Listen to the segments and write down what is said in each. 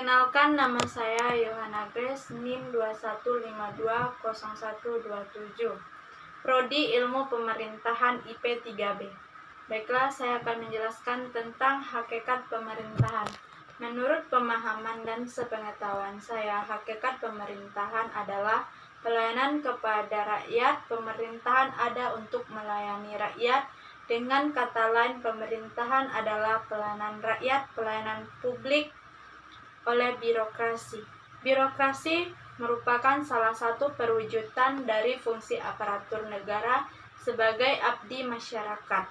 Perkenalkan, nama saya Yohana Grace, NIM 21520127, Prodi Ilmu Pemerintahan IP 3B. Baiklah, saya akan menjelaskan tentang hakikat pemerintahan. Menurut pemahaman dan sepengetahuan saya, hakikat pemerintahan adalah pelayanan kepada rakyat. Pemerintahan ada untuk melayani rakyat. Dengan kata lain, pemerintahan adalah pelayanan rakyat, pelayanan publik oleh birokrasi. Birokrasi merupakan salah satu perwujudan dari fungsi aparatur negara sebagai abdi masyarakat.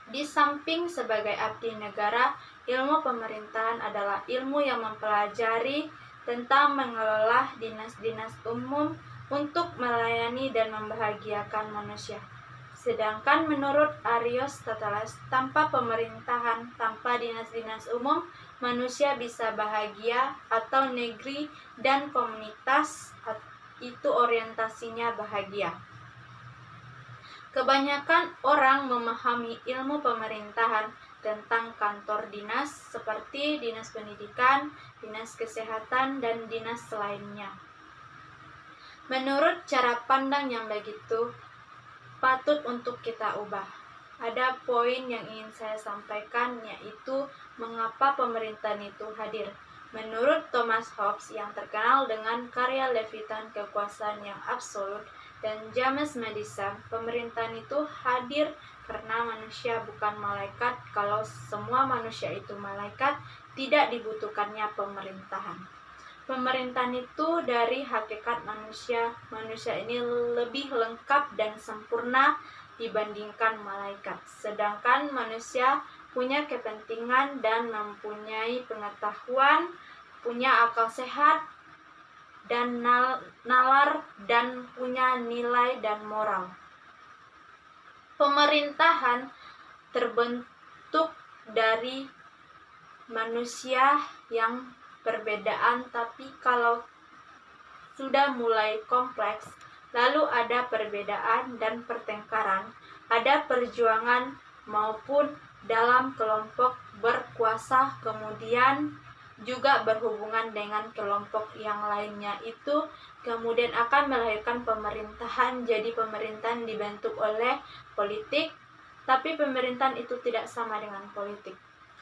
Di samping sebagai abdi negara, ilmu pemerintahan adalah ilmu yang mempelajari tentang mengelola dinas-dinas umum untuk melayani dan membahagiakan manusia. Sedangkan menurut Aristoteles, tanpa pemerintahan, tanpa dinas-dinas umum, manusia bisa bahagia atau negeri dan komunitas itu orientasinya bahagia. Kebanyakan orang memahami ilmu pemerintahan tentang kantor dinas seperti dinas pendidikan, dinas kesehatan, dan dinas lainnya. Menurut cara pandang yang begitu, patut untuk kita ubah. Ada poin yang ingin saya sampaikan, yaitu mengapa pemerintahan itu hadir. Menurut Thomas Hobbes yang terkenal dengan karya Leviathan Kekuasaan yang Absolut dan James Madison, pemerintahan itu hadir karena manusia bukan malaikat. Kalau semua manusia itu malaikat, tidak dibutuhkannya pemerintahan. Pemerintahan itu dari hakikat manusia. Manusia ini lebih lengkap dan sempurna dibandingkan malaikat. Sedangkan manusia punya kepentingan dan mempunyai pengetahuan, punya akal sehat dan nalar, dan punya nilai dan moral. Pemerintahan terbentuk dari manusia yang perbedaan, tapi kalau sudah mulai kompleks, lalu ada perbedaan dan pertengkaran, ada perjuangan maupun dalam kelompok berkuasa, kemudian juga berhubungan dengan kelompok yang lainnya, itu kemudian akan melahirkan pemerintahan. Jadi pemerintahan dibentuk oleh politik, tapi pemerintahan itu tidak sama dengan politik.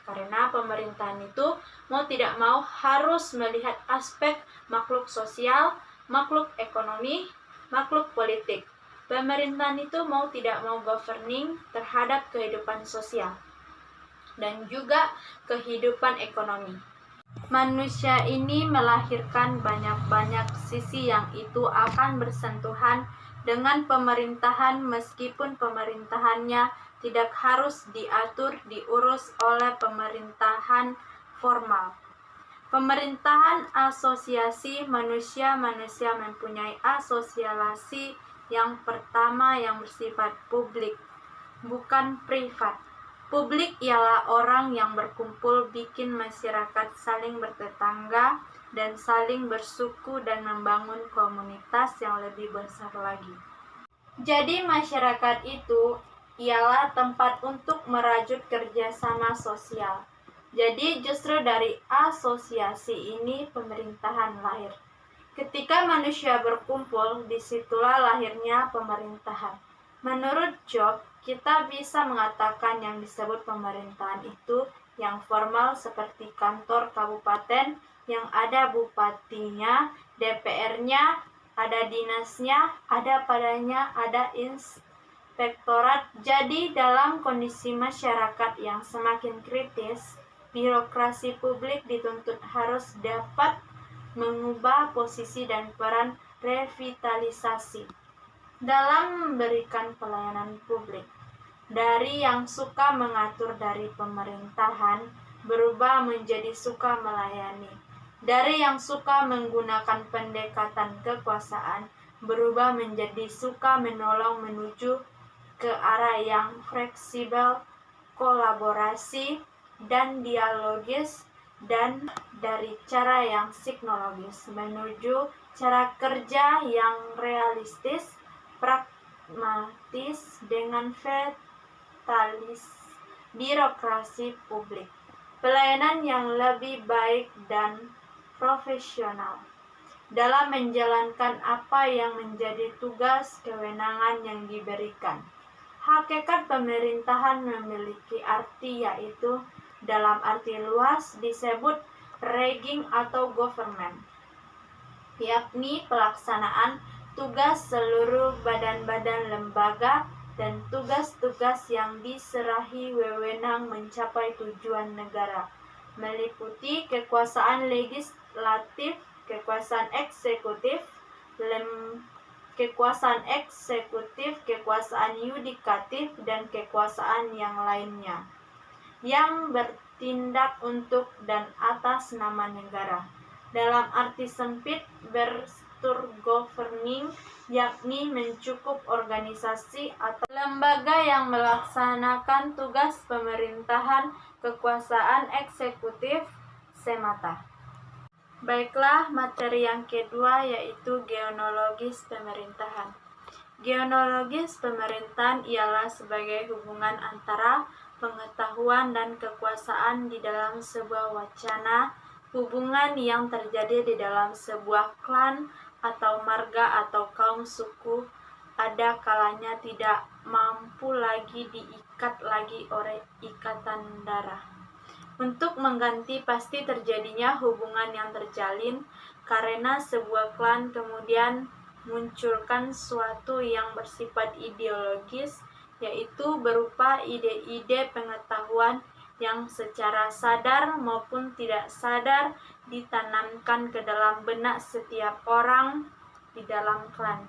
Karena pemerintahan itu mau tidak mau harus melihat aspek makhluk sosial, makhluk ekonomi, makhluk politik. Pemerintahan itu mau tidak mau governing terhadap kehidupan sosial dan juga kehidupan ekonomi. Manusia ini melahirkan banyak sisi yang itu akan bersentuhan dengan pemerintahan, meskipun pemerintahannya tidak harus diatur, diurus oleh pemerintahan formal. Pemerintahan asosiasi manusia mempunyai asosiasi yang pertama yang bersifat publik, bukan privat. Publik ialah orang yang berkumpul, bikin masyarakat saling bertetangga dan saling bersuku dan membangun komunitas yang lebih besar lagi. Jadi masyarakat itu ialah tempat untuk merajut kerjasama sosial. Jadi justru dari asosiasi ini pemerintahan lahir. Ketika manusia berkumpul, disitulah lahirnya pemerintahan. Menurut Job, kita bisa mengatakan yang disebut pemerintahan itu yang formal seperti kantor kabupaten yang ada bupatinya, DPR-nya, ada dinasnya, ada padanya, ada inspektorat. Jadi dalam kondisi masyarakat yang semakin kritis, birokrasi publik dituntut harus dapat mengubah posisi dan peran revitalisasi dalam memberikan pelayanan publik. Dari yang suka mengatur dari pemerintahan berubah menjadi suka melayani. Dari yang suka menggunakan pendekatan kekuasaan berubah menjadi suka menolong menuju ke arah yang fleksibel, kolaborasi, dan dialogis, dan dari cara yang psikologis menuju cara kerja yang realistis, pragmatis, dengan vitalis birokrasi publik. pelayanan yang lebih baik dan profesional dalam menjalankan apa yang menjadi tugas kewenangan yang diberikan. Hakikat pemerintahan memiliki arti, yaitu dalam arti luas disebut regging atau government, yakni pelaksanaan tugas seluruh badan-badan lembaga dan tugas-tugas yang diserahi wewenang mencapai tujuan negara, meliputi kekuasaan legislatif, kekuasaan eksekutif, kekuasaan yudikatif, dan kekuasaan yang lainnya yang bertindak untuk dan atas nama negara. Dalam arti sempit, governing yakni mencukup organisasi atau lembaga yang melaksanakan tugas pemerintahan kekuasaan eksekutif semata. Baiklah, materi yang kedua yaitu genealogis pemerintahan. Genealogis pemerintahan ialah sebagai hubungan antara pengetahuan dan kekuasaan di dalam sebuah wacana, hubungan yang terjadi di dalam sebuah klan atau marga atau kaum suku, ada kalanya tidak mampu lagi diikat lagi oleh ikatan darah. Untuk mengganti pasti terjadinya hubungan yang terjalin karena sebuah klan kemudian munculkan suatu yang bersifat ideologis, yaitu berupa ide-ide pengetahuan yang secara sadar maupun tidak sadar ditanamkan ke dalam benak setiap orang di dalam klan.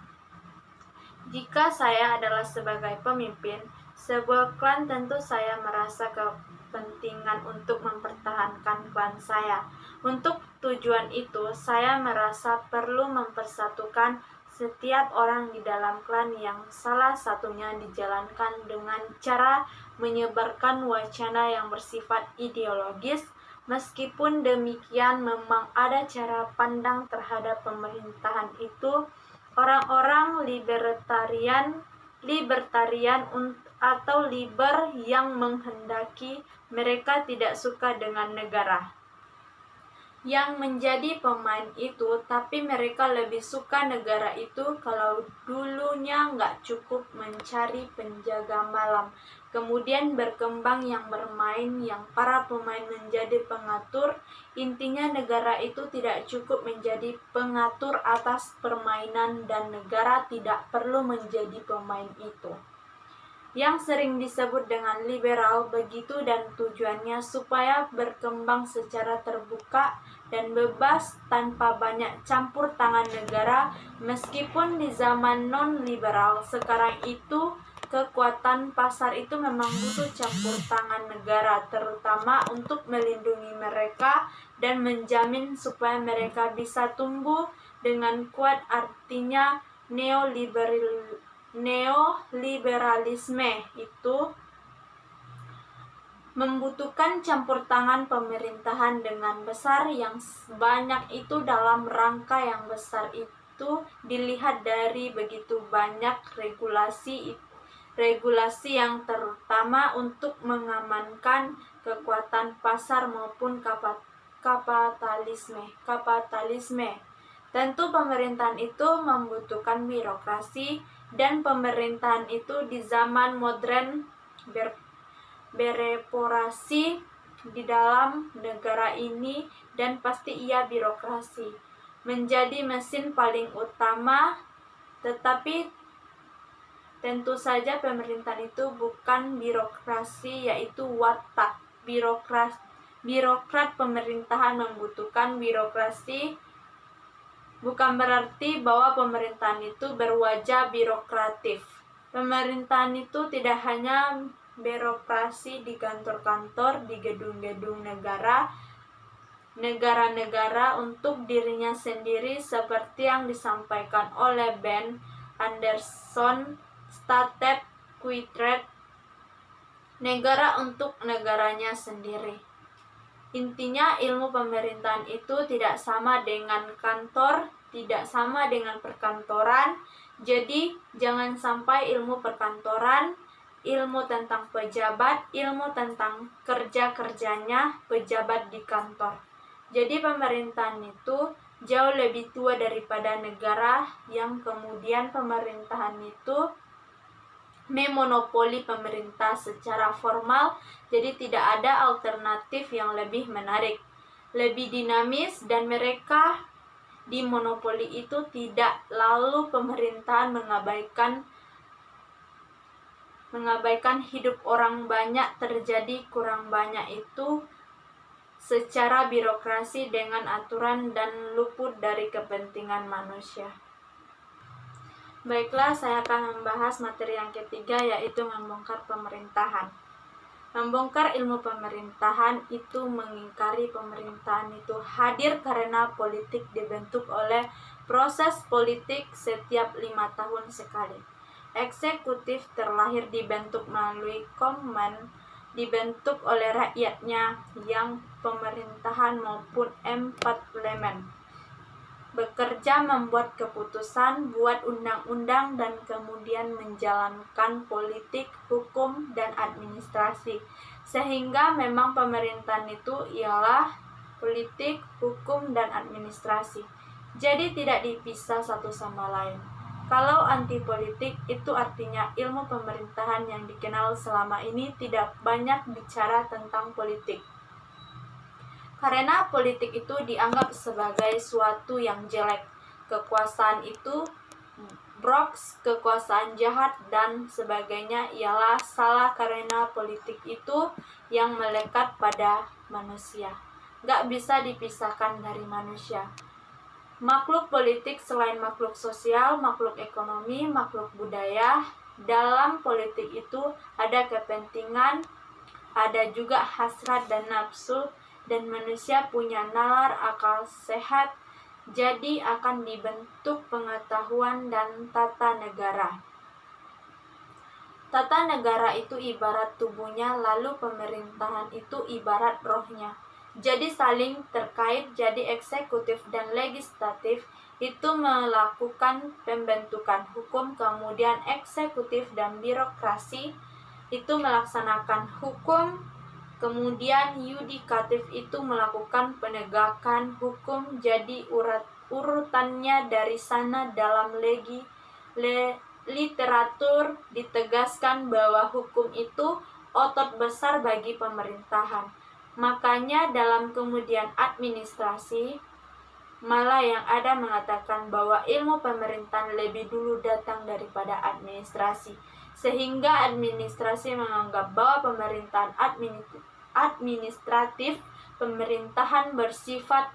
Jika saya adalah sebagai pemimpin sebuah klan, tentu saya merasa kepentingan untuk mempertahankan klan saya. Untuk tujuan itu, saya merasa perlu mempersatukan setiap orang di dalam klan yang salah satunya dijalankan dengan cara menyebarkan wacana yang bersifat ideologis. Meskipun demikian, memang ada cara pandang terhadap pemerintahan itu. Orang-orang libertarian atau liber yang menghendaki mereka tidak suka dengan negara yang menjadi pemain itu, tapi mereka lebih suka negara itu kalau dulunya nggak cukup mencari penjaga malam, kemudian berkembang yang bermain, yang para pemain menjadi pengatur. Intinya negara itu tidak cukup menjadi pengatur atas permainan dan negara tidak perlu menjadi pemain itu. Yang sering disebut dengan liberal begitu, dan tujuannya supaya berkembang secara terbuka dan bebas tanpa banyak campur tangan negara. Meskipun di zaman non-liberal sekarang itu kekuatan pasar itu memang butuh campur tangan negara, terutama untuk melindungi mereka dan menjamin supaya mereka bisa tumbuh dengan kuat. Artinya neoliberalisme itu membutuhkan campur tangan pemerintahan dengan besar yang banyak itu dalam rangka yang besar itu dilihat dari begitu banyak regulasi yang terutama untuk mengamankan kekuatan pasar maupun kapitalisme. Tentu pemerintahan itu membutuhkan birokrasi, dan pemerintahan itu di zaman modern bereporasi di dalam negara ini, dan pasti ia birokrasi menjadi mesin paling utama. Tetapi tentu saja pemerintahan itu bukan birokrasi, yaitu watak. Birokrat pemerintahan membutuhkan birokrasi, bukan berarti bahwa pemerintahan itu berwajah birokratif. Pemerintahan itu tidak hanya beroperasi di kantor-kantor, di gedung-gedung negara untuk dirinya sendiri, seperti yang disampaikan oleh Ben Anderson, State Quitred, negara untuk negaranya sendiri. Intinya, ilmu pemerintahan itu tidak sama dengan kantor, tidak sama dengan perkantoran. Jadi, jangan sampai ilmu perkantoran ilmu tentang pejabat, ilmu tentang kerja-kerjanya pejabat di kantor. Jadi pemerintahan itu jauh lebih tua daripada negara yang kemudian pemerintahan itu memonopoli pemerintah secara formal, jadi tidak ada alternatif yang lebih menarik, lebih dinamis, dan mereka di monopoli itu tidak lalu pemerintahan mengabaikan hidup orang banyak, terjadi kurang banyak itu secara birokrasi dengan aturan dan luput dari kepentingan manusia. Baiklah, saya akan membahas materi yang ketiga, yaitu membongkar pemerintahan. Membongkar ilmu pemerintahan itu mengingkari pemerintahan itu hadir karena politik dibentuk oleh proses politik setiap 5 tahun sekali. Eksekutif terlahir dibentuk melalui Command, dibentuk oleh rakyatnya yang pemerintahan maupun parlemen. Bekerja membuat keputusan, buat undang-undang, dan kemudian menjalankan politik, hukum, dan administrasi. Sehingga memang pemerintahan itu ialah politik, hukum, dan administrasi. Jadi tidak dipisah satu sama lain. Kalau anti politik itu artinya ilmu pemerintahan yang dikenal selama ini tidak banyak bicara tentang politik. Karena politik itu dianggap sebagai suatu yang jelek. Kekuasaan itu broks, kekuasaan jahat, dan sebagainya ialah salah karena politik itu yang melekat pada manusia. Gak bisa dipisahkan dari manusia. Makhluk politik selain makhluk sosial, makhluk ekonomi, makhluk budaya. Dalam politik itu ada kepentingan, ada juga hasrat dan nafsu, dan manusia punya nalar akal sehat, jadi akan dibentuk pengetahuan dan tata negara. Tata negara itu ibarat tubuhnya, lalu pemerintahan itu ibarat rohnya. Jadi saling terkait, jadi eksekutif dan legislatif itu melakukan pembentukan hukum, kemudian eksekutif dan birokrasi itu melaksanakan hukum, kemudian yudikatif itu melakukan penegakan hukum. Jadi urutannya dari sana dalam literatur ditegaskan bahwa hukum itu otot besar bagi pemerintahan. Makanya dalam kemudian administrasi, malah yang ada mengatakan bahwa ilmu pemerintahan lebih dulu datang daripada administrasi. Sehingga administrasi menganggap bahwa pemerintahan administratif, pemerintahan bersifat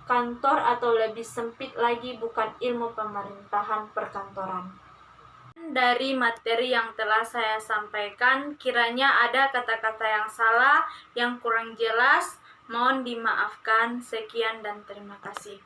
kantor, atau lebih sempit lagi bukan ilmu pemerintahan perkantoran. Dari materi yang telah saya sampaikan, kiranya ada kata-kata yang salah, yang kurang jelas, mohon dimaafkan. Sekian dan terima kasih.